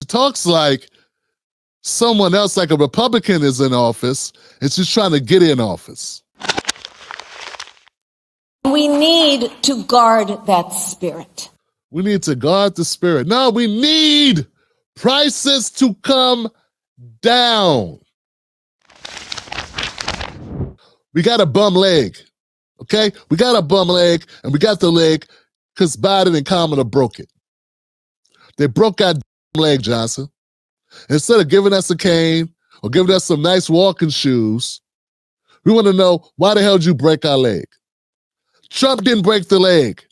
talks like someone else, like a Republican, is in office and she's trying to get in office. We need to guard that spirit. We need to guard the spirit. No, we need prices to come down. We got a bum leg, okay? We got a bum leg, and we got the leg because Biden and Kamala broke it. They broke our leg, Johnson. Instead of giving us a cane or giving us some nice walking shoes, we want to know, why the hell did you break our leg? Trump didn't break the leg.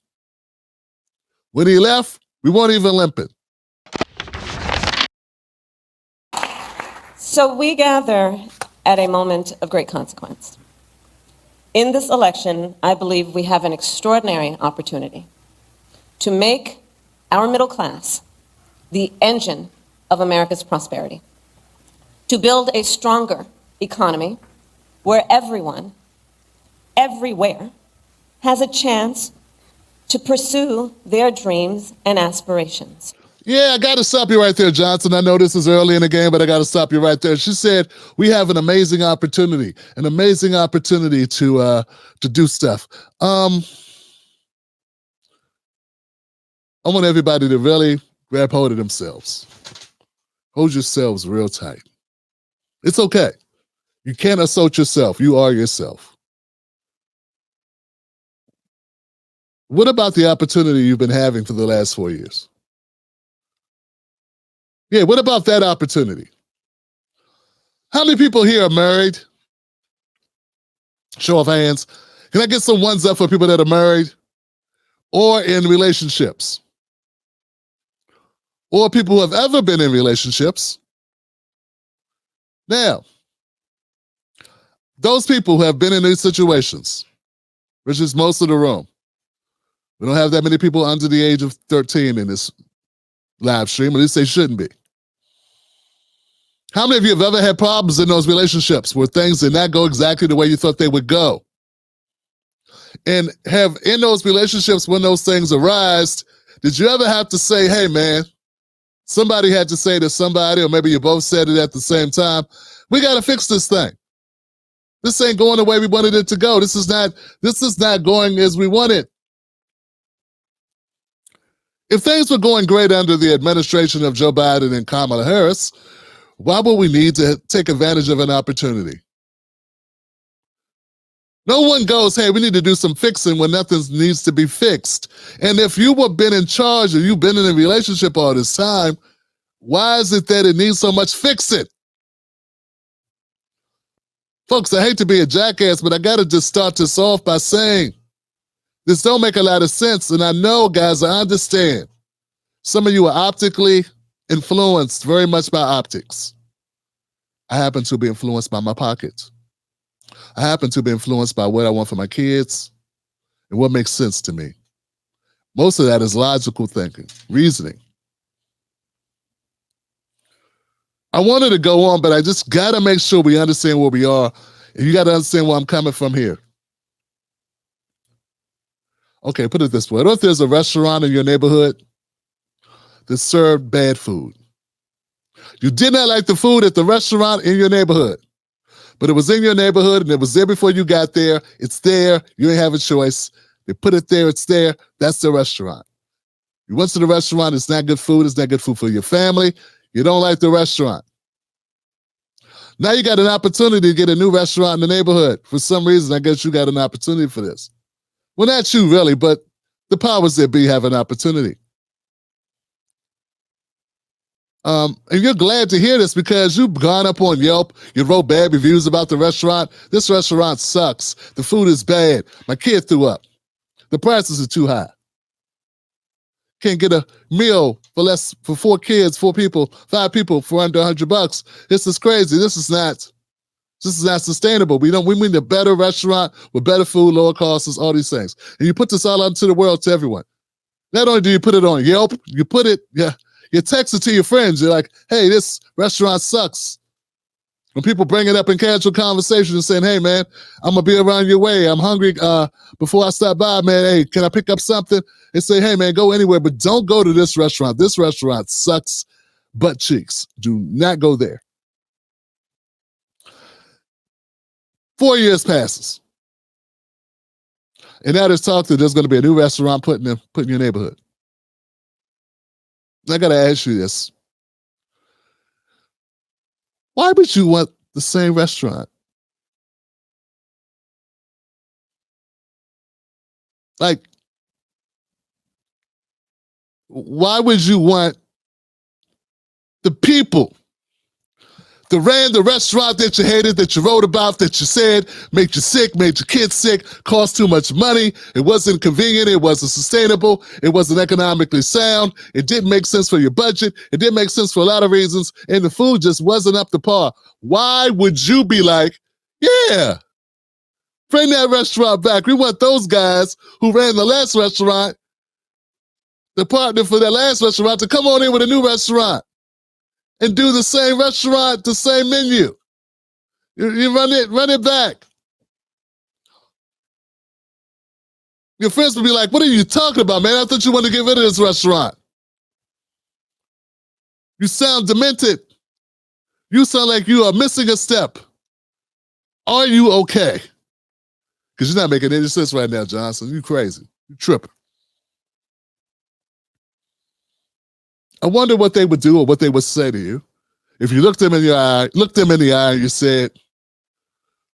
When he left, we weren't even limping. So we gather at a moment of great consequence. In this election, I believe we have an extraordinary opportunity to make our middle class the engine of America's prosperity, to build a stronger economy where everyone, everywhere, has a chance to pursue their dreams and aspirations. Yeah, I got to stop you right there, Johnson. I know this is early in the game, but I got to stop you right there. She said we have an amazing opportunity to do stuff. I want everybody to really grab hold of themselves. Hold yourselves real tight. It's okay. You can't assault yourself. You are yourself. What about the opportunity you've been having for the last 4 years? Yeah, what about that opportunity? How many people here are married? Show of hands. Can I get some ones up for people that are married or in relationships? Or people who have ever been in relationships? Now, those people who have been in these situations, which is most of the room, we don't have that many people under the age of 13 in this live stream, at least they shouldn't be. How many of you have ever had problems in those relationships where things did not go exactly the way you thought they would go? And have in those relationships, when those things arise, did you ever have to say, hey, man, somebody had to say to somebody, or maybe you both said it at the same time, we got to fix this thing. This ain't going the way we wanted it to go. This is not going as we wanted. If things were going great under the administration of Joe Biden and Kamala Harris, why would we need to take advantage of an opportunity? No one goes, hey, we need to do some fixing when nothing needs to be fixed. And if you have been in charge or you've been in a relationship all this time, why is it that it needs so much fixing? Folks, I hate to be a jackass, but I got to just start this off by saying this don't make a lot of sense. And I know, guys, I understand. Some of you are optically influenced very much by optics. I happen to be influenced by my pockets. I happen to be influenced by what I want for my kids and what makes sense to me. Most of that is logical thinking, reasoning. I wanted to go on, but I just got to make sure we understand where we are. And you got to understand where I'm coming from here. Okay, put it this way. What if there's a restaurant in your neighborhood that served bad food? You did not like the food at the restaurant in your neighborhood, but it was in your neighborhood and it was there before you got there. It's there. You ain't have a choice. They put it there. It's there. That's the restaurant. You went to the restaurant. It's not good food. It's not good food for your family. You don't like the restaurant. Now you got an opportunity to get a new restaurant in the neighborhood. For some reason, I guess you got an opportunity for this. Well, not you really, but the powers that be have an opportunity. And you're glad to hear this because you've gone up on Yelp, you wrote bad reviews about the restaurant. This restaurant sucks. The food is bad. My kid threw up. The prices are too high. Can't get a meal for 4 kids, 4 people, 5 people for under $100. This is crazy. This is not sustainable. We need a better restaurant with better food, lower costs, all these things. And you put this all out into the world to everyone. Not only do you put it on Yelp, you put it, you text it to your friends. You're like, hey, this restaurant sucks. When people bring it up in casual conversation and saying, hey, man, I'm going to be around your way. I'm hungry before I stop by, man. Hey, can I pick up something? They say, hey, man, go anywhere, but don't go to this restaurant. This restaurant sucks. butt cheeks. Do not go there. 4 years passes. And now there's talk that there's going to be a new restaurant put in your neighborhood. I got to ask you this. Why would you want the same restaurant? Like, why would you want the people that ran the restaurant that you hated, that you wrote about, that you said made you sick, made your kids sick, cost too much money, it wasn't convenient, it wasn't sustainable, it wasn't economically sound, it didn't make sense for your budget, it didn't make sense for a lot of reasons, and the food just wasn't up to par. Why would you be like, yeah, bring that restaurant back? We want those guys who ran the last restaurant, the partner for that last restaurant, to come on in with a new restaurant and do the same restaurant, the same menu. You run it back. Your friends will be like, what are you talking about, man? I thought you wanted to get rid of this restaurant. You sound demented. You sound like you are missing a step. Are you okay? Because you're not making any sense right now, Johnson. You crazy. You tripping. I wonder what they would do or what they would say to you if you looked them in the eye and you said,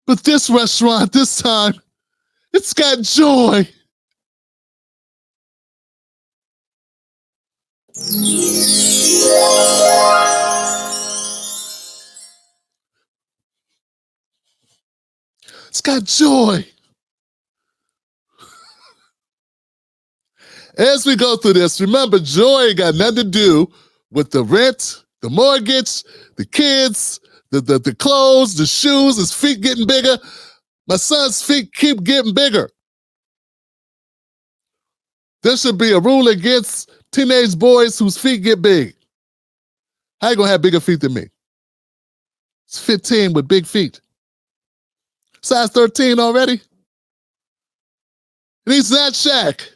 but this restaurant, this time, it's got joy. It's got joy. As we go through this, remember, joy got nothing to do with the rent, the mortgage, the kids, the clothes, the shoes, his feet getting bigger. My son's feet keep getting bigger. There should be a rule against teenage boys whose feet get big. How you gonna have bigger feet than me? It's 15 with big feet. Size 13 already? And he's not Shaq.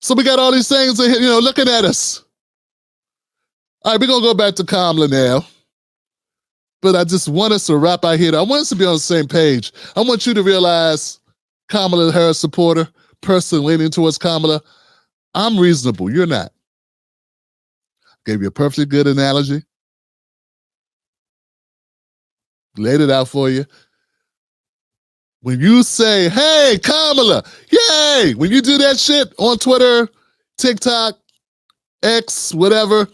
So we got all these things, looking at us. All right, we're going to go back to Kamala now. But I just want us to wrap out here. I want us to be on the same page. I want you to realize, Kamala Harris supporter, person leaning towards Kamala, I'm reasonable. You're not. Gave you a perfectly good analogy. Laid it out for you. When you say, hey, Kamala, yay, when you do that shit on Twitter, TikTok, X, whatever,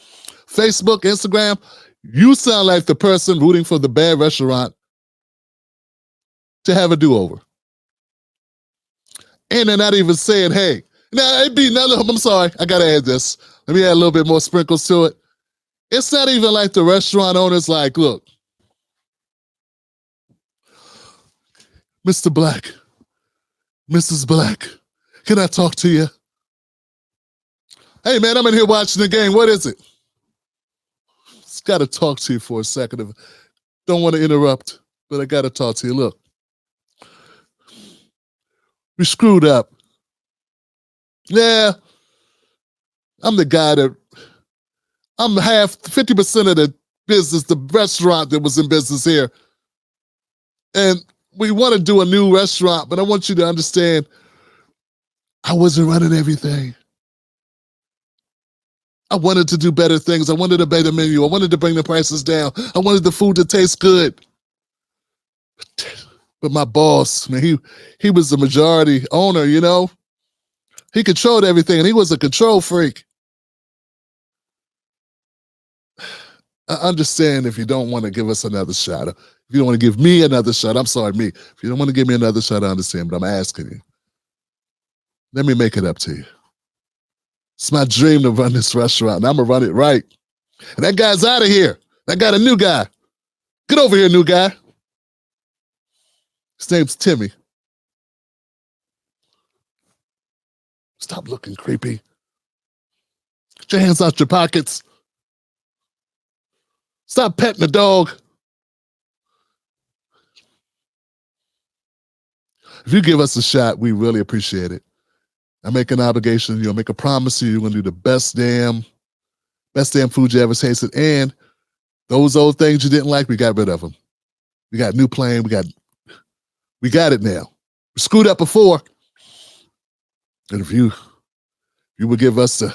Facebook, Instagram, you sound like the person rooting for the bad restaurant to have a do-over. And they're not even saying, hey, now it'd be another, I'm sorry, I gotta add this. Let me add a little bit more sprinkles to it. It's not even like the restaurant owner's like, look, Mr. Black, Mrs. Black, can I talk to you? Hey, man, I'm in here watching the game. What is it? Just got to talk to you for a second. Don't want to interrupt, but I got to talk to you. Look, we screwed up. Yeah, I'm the guy I'm 50% of the business, the restaurant that was in business here. And we want to do a new restaurant, but I want you to understand, I wasn't running everything. I wanted to do better things. I wanted a better menu. I wanted to bring the prices down. I wanted the food to taste good. But my boss, man, he was the majority owner, He controlled everything, and he was a control freak. I understand if you don't want to give us another shot. If you don't want to give me another shot, I'm sorry, me. If you don't want to give me another shot, I understand, but I'm asking you. Let me make it up to you. It's my dream to run this restaurant, and I'm going to run it right. And that guy's out of here. I got a new guy. Get over here, new guy. His name's Timmy. Stop looking creepy. Get your hands out your pockets. Stop petting the dog. If you give us a shot, we really appreciate it. I make an obligation, make a promise to you, you're gonna do the best damn food you ever tasted. And those old things you didn't like, we got rid of them. We got new plan, we got it now. We screwed up before. And if you would give us an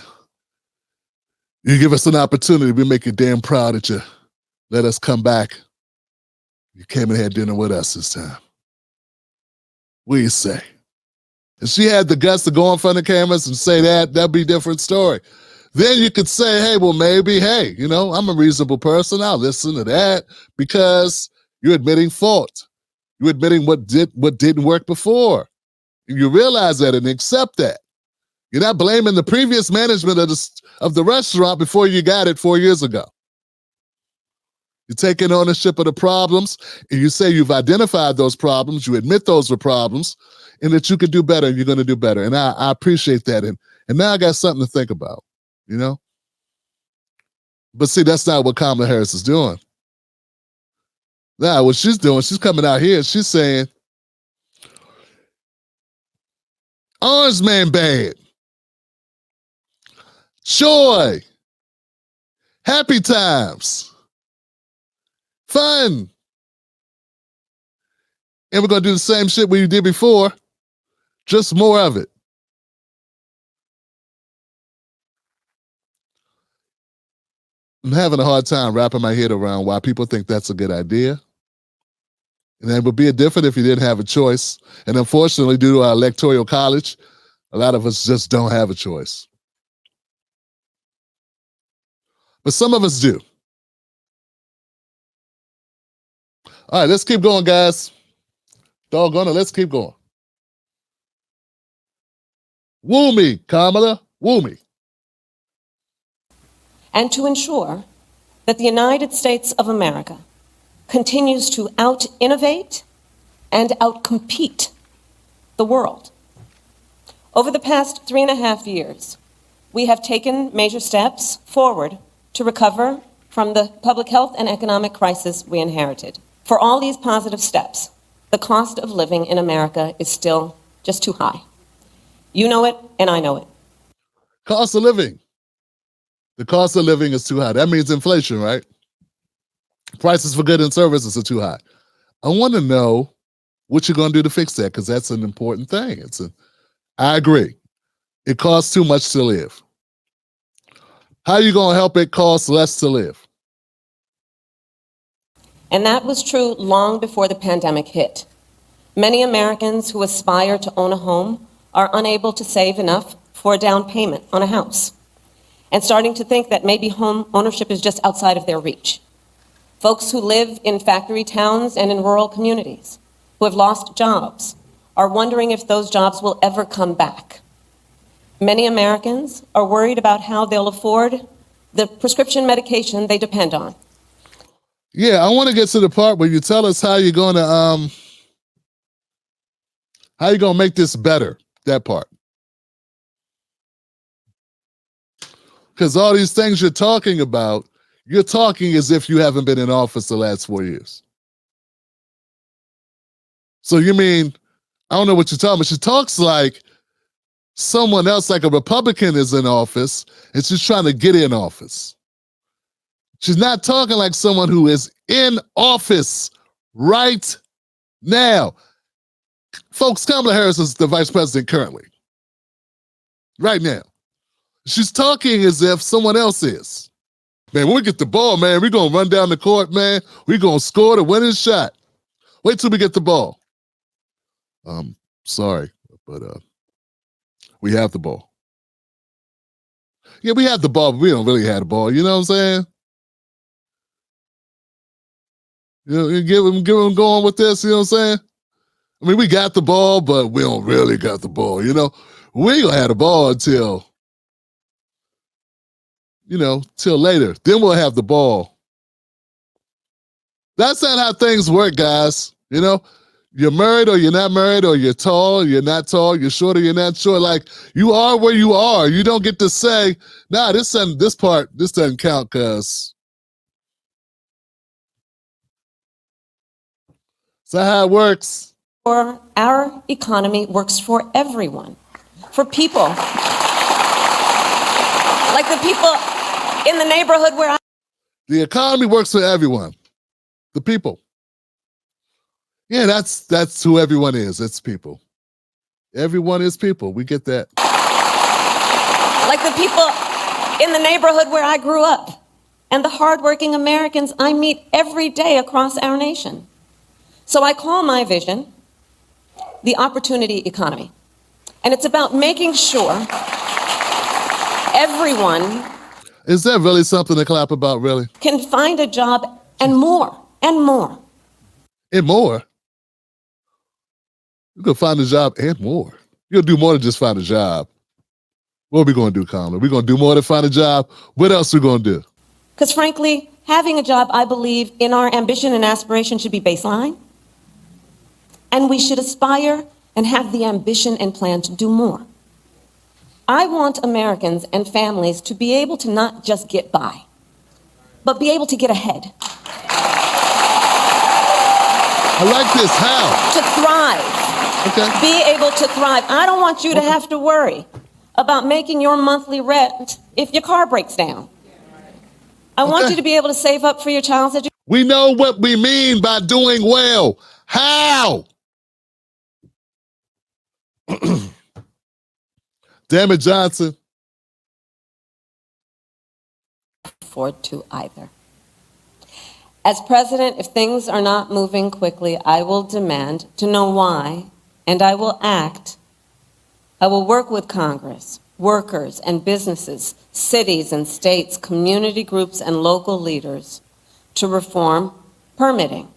opportunity, we make you damn proud that you let us come back. You came and had dinner with us this time. What do you say? If she had the guts to go in front of cameras and say that'd be a different story. Then you could say, hey, well, maybe, hey, I'm a reasonable person. I'll listen to that because you're admitting fault. You're admitting what didn't work before. You realize that and accept that. You're not blaming the previous management of the restaurant before you got it 4 years ago. You're taking ownership of the problems, and you say you've identified those problems, you admit those were problems, and that you could do better, and you're going to do better. And I appreciate that. And now I got something to think about, But see, that's not what Kamala Harris is doing. Now, what she's doing, she's coming out here, she's saying, Orange Man bad. Joy. Happy times. Fun. And we're going to do the same shit we did before, just more of it. I'm having a hard time wrapping my head around why people think that's a good idea. And it would be different if you didn't have a choice. And unfortunately, due to our electoral college, a lot of us just don't have a choice. But some of us do. All right, let's keep going, guys. Doggone it, let's keep going. Woo me, Kamala, woo me. And to ensure that the United States of America continues to out-innovate and out-compete the world. Over the past 3.5 years, we have taken major steps forward to recover from the public health and economic crisis we inherited. For all these positive steps, the cost of living in America is still just too high. You know it, and I know it. Cost of living. The cost of living is too high. That means inflation, right? Prices for goods and services are too high. I want to know what you're going to do to fix that, because that's an important thing. I agree. It costs too much to live. How are you going to help it cost less to live? And that was true long before the pandemic hit. Many Americans who aspire to own a home are unable to save enough for a down payment on a house, and starting to think that maybe home ownership is just outside of their reach. Folks who live in factory towns and in rural communities, who have lost jobs, are wondering if those jobs will ever come back. Many Americans are worried about how they'll afford the prescription medication they depend on. Yeah, I want to get to the part where you tell us how you're going to make this better, that part. Because all these things you're talking about, you're talking as if you haven't been in office the last 4 years. So you mean, I don't know what you're talking about. She talks like someone else, like a Republican, is in office and she's trying to get in office. She's not talking like someone who is in office right now. Folks, Kamala Harris is the vice president currently. Right now. She's talking as if someone else is. Man, when we get the ball, man, we're going to run down the court, man. We're going to score the winning shot. Wait till we get the ball. Sorry, but we have the ball. Yeah, we have the ball, but we don't really have the ball. You know what I'm saying? You get them going with this, you know what I'm saying? I mean, we got the ball, but we don't really got the ball, We ain't going to have the ball until, till later. Then we'll have the ball. That's not how things work, guys. You're married or you're not married, or you're tall, or you're not tall, you're short or you're not short. Like, you are where you are. You don't get to say, nah, this doesn't count because. Is that how it works? Our economy works for everyone. for people. Like the people in the neighborhood where I... The economy works for everyone. The people. Yeah, that's who everyone is. It's people. Everyone is people. We get that. Like the people in the neighborhood where I grew up and the hardworking Americans I meet every day across our nation. So I call my vision the opportunity economy. And it's about making sure everyone... Is that really something to clap about, really? ...can find a job and more, and more. And more? You can find a job and more. You'll do more than just find a job. What are we going to do, Kamala? We're going to do more than find a job? What else are we going to do? Because frankly, having a job, I believe, in our ambition and aspiration should be baseline. And we should aspire and have the ambition and plan to do more. I want Americans and families to be able to not just get by, but be able to get ahead. I like this. How? To thrive. Okay. Be able to thrive. I don't want you to have to worry about making your monthly rent if your car breaks down. I want you to be able to save up for your child's education. We know what we mean by doing well. How? Damn it, Johnson. Afford to either. As president, if things are not moving quickly, I will demand to know why, and I will act. I will work with Congress, workers and businesses, cities and states, community groups and local leaders to reform permitting.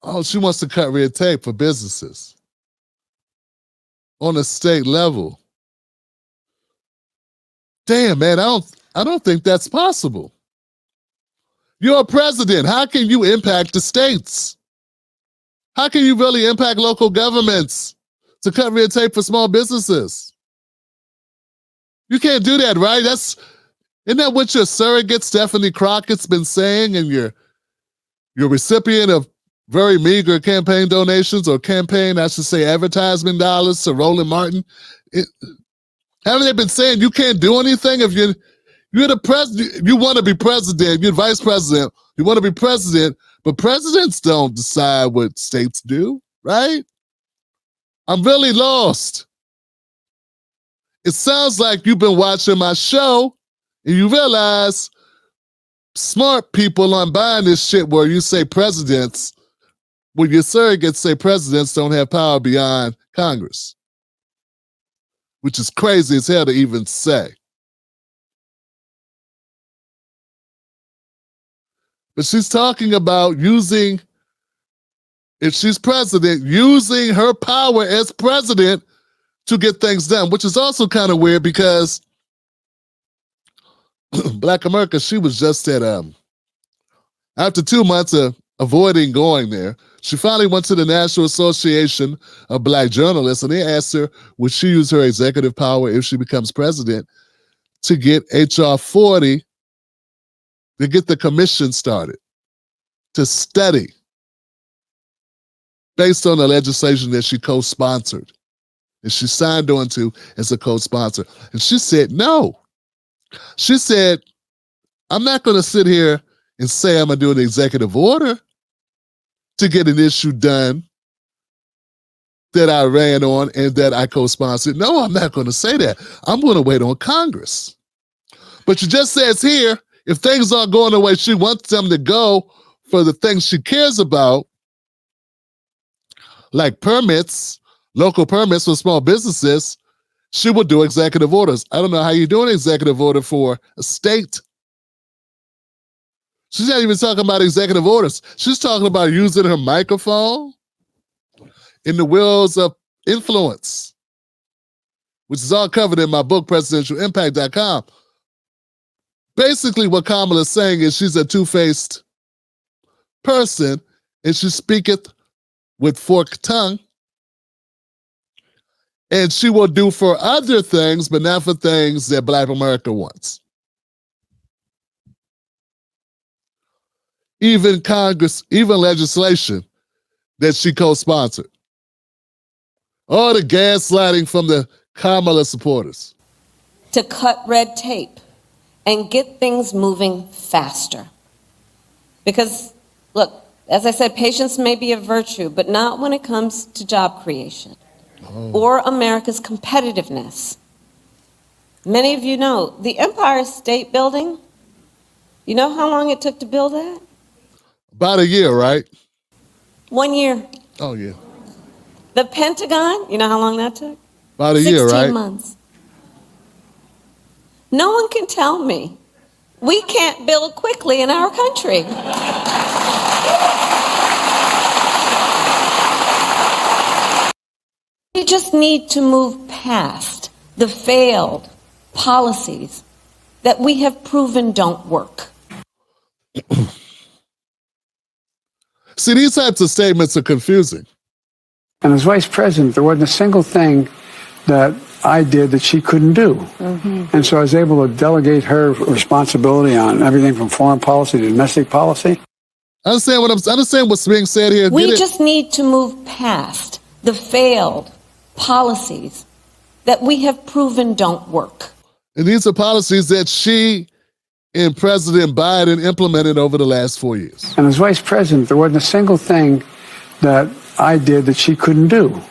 Oh, she wants to cut red tape for businesses on a state level. Damn, man, I don't think that's possible. You're a president. How can you impact the states? How can you really impact local governments to cut red tape for small businesses? You can't do that, right? Isn't that what your surrogate Stephanie Crockett's been saying, and your recipient of very meager campaign donations, or campaign, I should say, advertisement dollars to Roland Martin? Haven't they been saying you can't do anything if you're the president? You want to be president, you're vice president, you want to be president, but presidents don't decide what states do, right? I'm really lost. It sounds like you've been watching my show and you realize smart people aren't buying this shit where you say presidents, when your surrogates say presidents don't have power beyond Congress, which is crazy as hell to even say. But she's talking about using, if she's president, using her power as president to get things done, which is also kind of weird because Black America, she was just at, after 2 months of avoiding going there, she finally went to the National Association of Black Journalists, and they asked her, would she use her executive power if she becomes president to get HR 40, to get the commission started, to study based on the legislation that she co-sponsored and she signed on to as a co-sponsor. And she said, no. She said, I'm not going to sit here and say I'm going to do an executive order to get an issue done that I ran on and that I co-sponsored. No, I'm not going to say that. I'm going to wait on Congress. But she just says here, if things aren't going the way she wants them to go for the things she cares about, like permits, local permits for small businesses, she will do executive orders. I don't know how you do an executive order for a state. She's not even talking about executive orders. She's talking about using her microphone in the wheels of influence, which is all covered in my book, presidentialimpact.com. Basically, what Kamala is saying is she's a two-faced person, and she speaketh with forked tongue, and she will do for other things, but not for things that Black America wants. Even Congress, even legislation that she co-sponsored. All the gaslighting from the Kamala supporters. To cut red tape and get things moving faster. Because, look, as I said, patience may be a virtue, but not when it comes to job creation or America's competitiveness. Many of you know the Empire State Building, you know how long it took to build that? About a year, right? 1 year. Oh, yeah. The Pentagon, you know how long that took? About a year, 16 right? months. No one can tell me we can't build quickly in our country. We just need to move past the failed policies that we have proven don't work. See, these types of statements are confusing. And as vice president, there wasn't a single thing that I did that she couldn't do. And so I was able to delegate her responsibility on everything from foreign policy to domestic policy. Understand what's being said here? We just need to move past the failed policies that we have proven don't work. And these are policies that she and President Biden implemented over the last 4 years. And as vice president, there wasn't a single thing that I did that she couldn't do.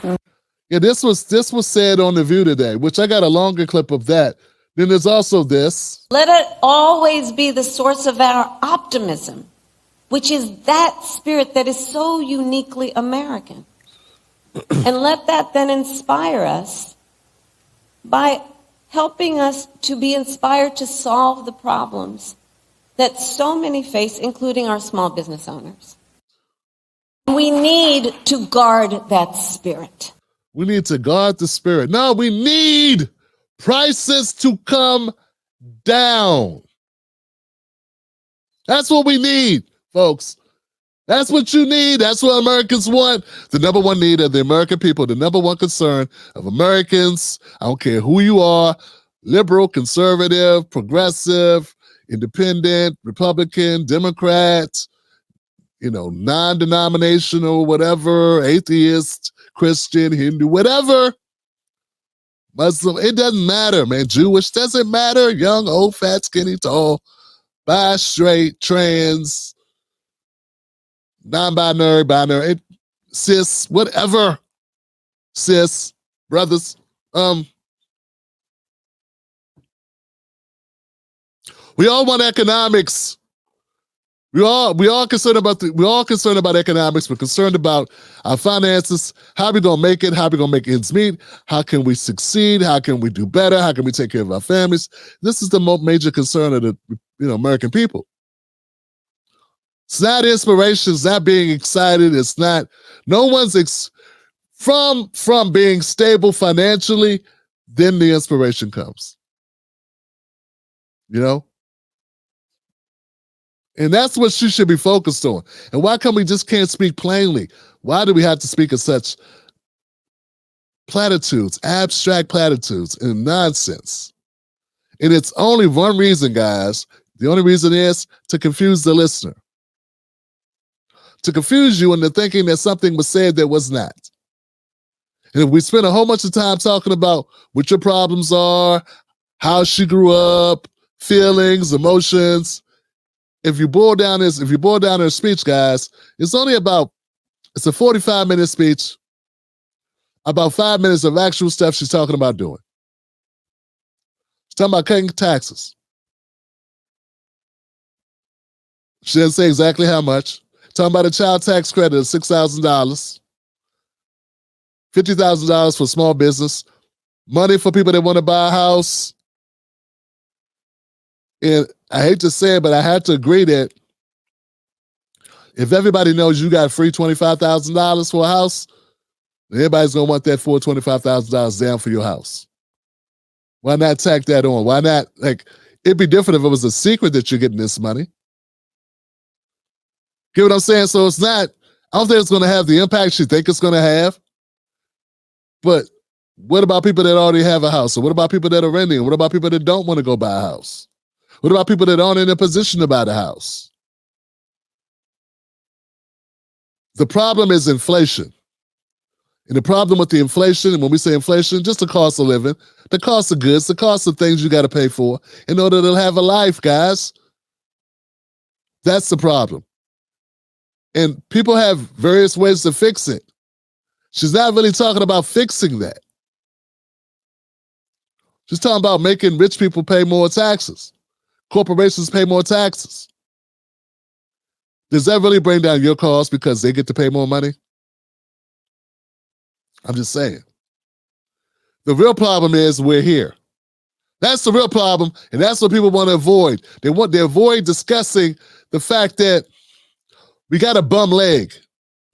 Yeah, this was said on The View today, which I got a longer clip of that. Then there's also this. Let it always be the source of our optimism, which is that spirit that is so uniquely American. And let that then inspire us by helping us to be inspired to solve the problems that so many face, including our small business owners. We need to guard that spirit. We need to guard the spirit. No, we need prices to come down. That's what we need, folks. That's what you need. That's what Americans want. The number one need of the American people, the number one concern of Americans, I don't care who you are, liberal, conservative, progressive, independent, Republican, Democrat, non-denominational, whatever, atheist, Christian, Hindu, whatever, Muslim, it doesn't matter, man. Jewish, doesn't matter. Young, old, fat, skinny, tall, bi, straight, trans, non-binary, binary, cis, whatever, cis, brothers. We all want economics. We all concerned about economics. We're concerned about our finances. How we gonna make it? How we gonna make ends meet? How can we succeed? How can we do better? How can we take care of our families? This is the major concern of the American people. It's not inspiration. It's not being excited. It's not. No one's from being stable financially. Then the inspiration comes. And that's what she should be focused on. And why come we just can't speak plainly? Why do we have to speak in such platitudes, abstract platitudes, and nonsense? And it's only one reason, guys. The only reason is to confuse the listener. To confuse you into thinking that something was said that was not. And if we spend a whole bunch of time talking about what your problems are, how she grew up, feelings, emotions, if you boil down her speech, guys, it's a 45-minute speech, about 5 minutes of actual stuff she's talking about doing. She's talking about cutting taxes. She didn't say exactly how much. Talking about a child tax credit of $6,000, $50,000 for small business, money for people that want to buy a house. And I hate to say it, but I have to agree that if everybody knows you got free $25,000 for a house, then everybody's going to want that full $25,000 down for your house. Why not tack that on? Why not? It'd be different if it was a secret that you're getting this money. Get what I'm saying? So it's not, I don't think it's going to have the impact you think it's going to have. But what about people that already have a house? Or what about people that are renting? What about people that don't want to go buy a house? What about people that aren't in a position to buy the house? The problem is inflation. And the problem with the inflation, and when we say inflation, just the cost of living, the cost of goods, the cost of things you got to pay for in order to have a life, guys. That's the problem. And people have various ways to fix it. She's not really talking about fixing that. She's talking about making rich people pay more taxes. Corporations pay more taxes. Does that really bring down your costs because they get to pay more money? I'm just saying. The real problem is we're here. That's the real problem, and that's what people want to avoid. They avoid discussing the fact that we got a bum leg,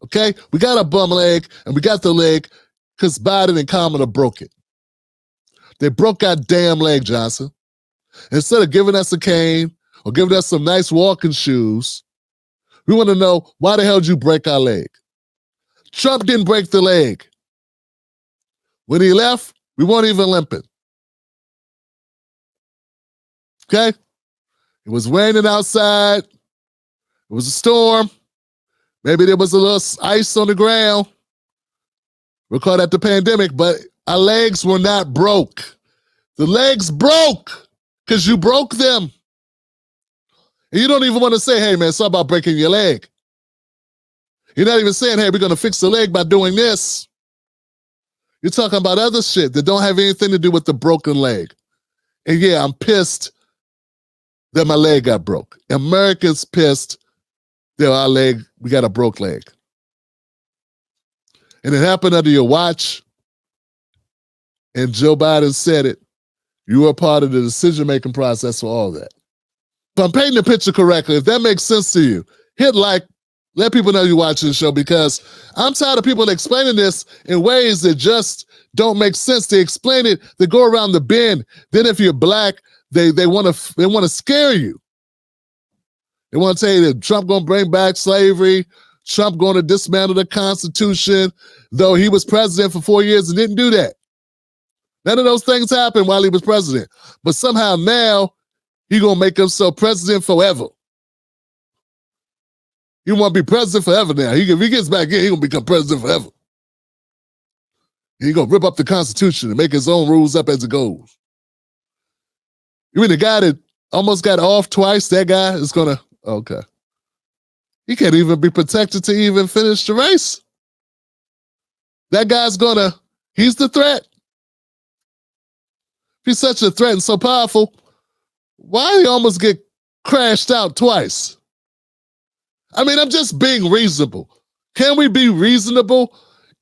okay? We got a bum leg, and we got the leg because Biden and Kamala broke it. They broke our damn leg, Johnson. Instead of giving us a cane or giving us some nice walking shoes, we want to know, why the hell did you break our leg? Trump didn't break the leg. When he left, we weren't even limping. Okay? It was raining outside. It was a storm. Maybe there was a little ice on the ground. We'll call that the pandemic, but our legs were not broke. The legs broke because you broke them. And you don't even want to say, hey, man, something about breaking your leg. You're not even saying, hey, we're going to fix the leg by doing this. You're talking about other shit that don't have anything to do with the broken leg. And yeah, I'm pissed that my leg got broke. Americans pissed that we got a broke leg. And it happened under your watch. And Joe Biden said it. You were part of the decision-making process for all that. If I'm painting the picture correctly, if that makes sense to you, hit like, let people know you're watching the show, because I'm tired of people explaining this in ways that just don't make sense. They explain it, they go around the bend. Then if you're black, they want to scare you. They want to tell you that Trump going to bring back slavery, Trump going to dismantle the Constitution, though he was president for 4 years and didn't do that. None of those things happened while he was president. But somehow now, he's going to make himself president forever. He want to be president forever now. If he gets back in, he's going to become president forever. He's going to rip up the Constitution and make his own rules up as it goes. You mean the guy that almost got off twice, that guy is going to, okay. He can't even be protected to even finish the race. That guy's he's the threat. If he's such a threat and so powerful, why did he almost get crashed out twice? I mean, I'm just being reasonable. Can we be reasonable?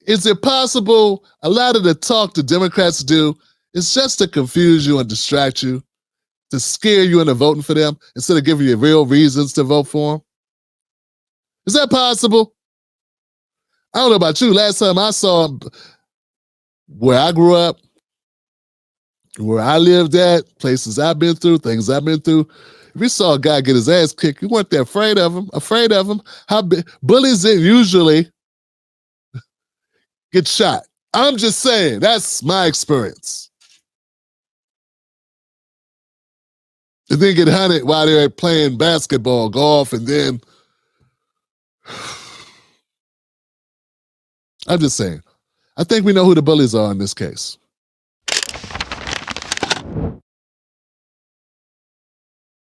Is it possible a lot of the talk the Democrats do is just to confuse you and distract you, to scare you into voting for them instead of giving you real reasons to vote for them? Is that possible? I don't know about you. Last time I saw where I grew up, where I lived at, places I've been through, things I've been through, if you saw a guy get his ass kicked, you weren't there afraid of him. Bullies didn't usually get shot. I'm just saying, that's my experience. And then get hunted while they're playing basketball, golf, and then I'm just saying, I think we know who the bullies are in this case.